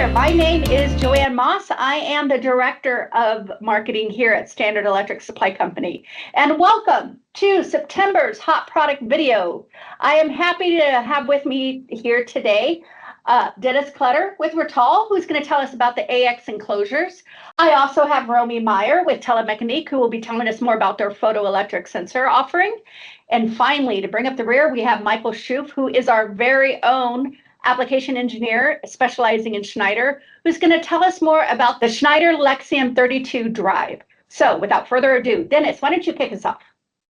there. My name is Joanne Moss. I am the Director of Marketing here at Schneider Electric Supply Company. And welcome to September's Hot Product Video. I am happy to have with me here today Denis Kletter with Rittal, who's going to tell us about the AX Enclosures. I also have Romy Mayer with Telemecanique, who will be telling us more about their photoelectric sensor offering. And finally, to bring up the rear, we have Michael Shuff, who is our very own application engineer specializing in Schneider, who's going to tell us more about the Schneider Lexium 32 drive. So without further ado, Denis, why don't you kick us off?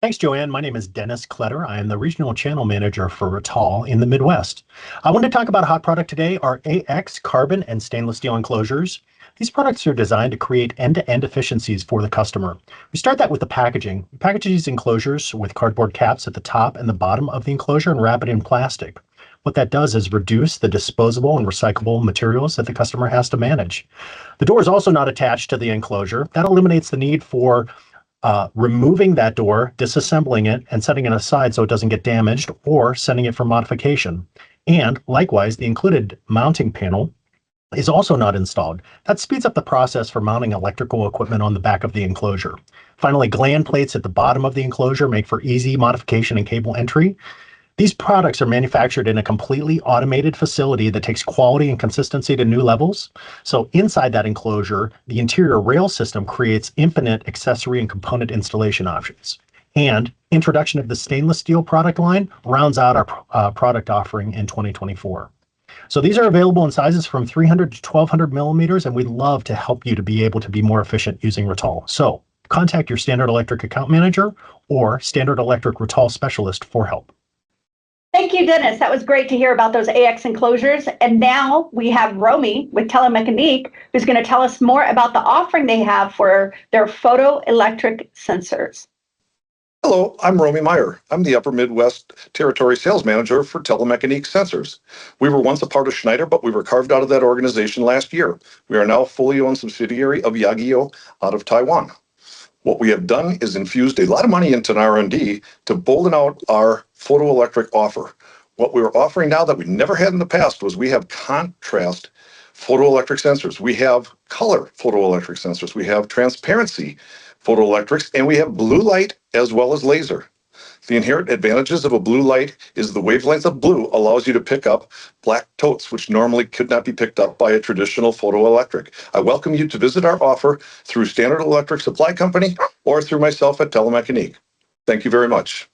Thanks, Joanne. My name is Denis Kletter. I am the Regional Channel Manager for Rittal in the Midwest. I want to talk about a hot product today, our AX carbon and stainless steel enclosures. These products are designed to create end-to-end efficiencies for the customer. We start that with the packaging. We package these enclosures with cardboard caps at the top and the bottom of the enclosure and wrap it in plastic. What that does is reduce the disposable and recyclable materials that the customer has to manage. The door is also not attached to the enclosure. That eliminates the need for removing that door, disassembling it, and setting it aside so it doesn't get damaged, or sending it for modification. And likewise, the included mounting panel is also not installed. That speeds up the process for mounting electrical equipment on the back of the enclosure. Finally, gland plates at the bottom of the enclosure make for easy modification and cable entry. These products are manufactured in a completely automated facility that takes quality and consistency to new levels. So inside that enclosure, the interior rail system creates infinite accessory and component installation options. And introduction of the stainless steel product line rounds out our product offering in 2024. So these are available in sizes from 300 to 1200 millimeters, and we'd love to help you to be able to be more efficient using Rittal. So contact your Standard Electric account manager or Standard Electric Rittal specialist for help. Thank you, Denis. That was great to hear about those AX enclosures. And now we have Romy with Telemecanique, who's going to tell us more about the offering they have for their photoelectric sensors. Hello, I'm Romy Mayer. I'm the Upper Midwest Territory Sales Manager for Telemecanique Sensors. We were once a part of Schneider, but we were carved out of that organization last year. We are now a fully owned subsidiary of Yageo out of Taiwan. What we have done is infused a lot of money into an R&D to bolden out our photoelectric offer. What we were offering now that we never had in the past was we have contrast photoelectric sensors. We have color photoelectric sensors. We have transparency photoelectrics, and we have blue light as well as laser. The inherent advantages of a blue light is the wavelength of blue allows you to pick up black totes, which normally could not be picked up by a traditional photoelectric. I welcome you to visit our offer through Standard Electric Supply Company or through myself at Telemecanique. Thank you very much.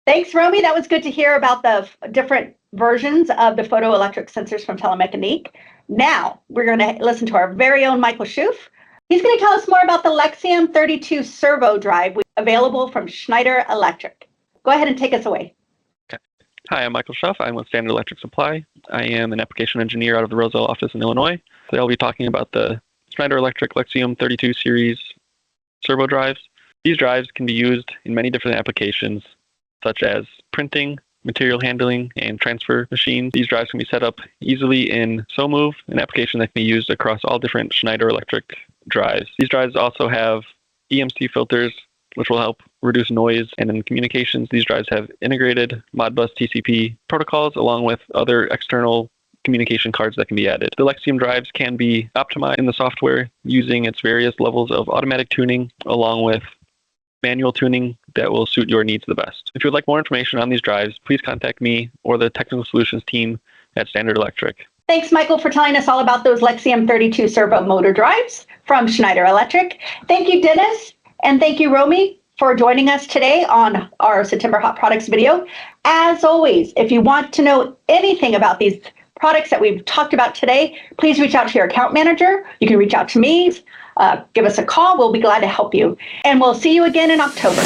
Thanks, Romy. That was good to hear about the different versions of the photoelectric sensors from Telemecanique. Now we're going to listen to our very own Michael Shuff. He's going to tell us more about the Lexium 32 Servo Drive, available from Schneider Electric. Go ahead and take us away. Okay. Hi, I'm Michael Shuff. I'm with Standard Electric Supply. I am an application engineer out of the Roseville office in Illinois. Today I'll be talking about the Schneider Electric Lexium 32 series servo drives. These drives can be used in many different applications, such as printing, material handling, and transfer machines. These drives can be set up easily in SoMove, an application that can be used across all different Schneider Electric drives. These drives also have EMC filters, which will help reduce noise. And in communications, these drives have integrated Modbus TCP protocols along with other external communication cards that can be added. The Lexium drives can be optimized in the software using its various levels of automatic tuning along with manual tuning that will suit your needs the best. If you would like more information on these drives, please contact me or the technical solutions team at Standard Electric. Thanks, Michael, for telling us all about those Lexium 32 servo motor drives from Schneider Electric. Thank you, Denis. And thank you, Romy, for joining us today on our September Hot Products video. As always, if you want to know anything about these products that we've talked about today, please reach out to your account manager. You can reach out to me, give us a call. We'll be glad to help you. And we'll see you again in October.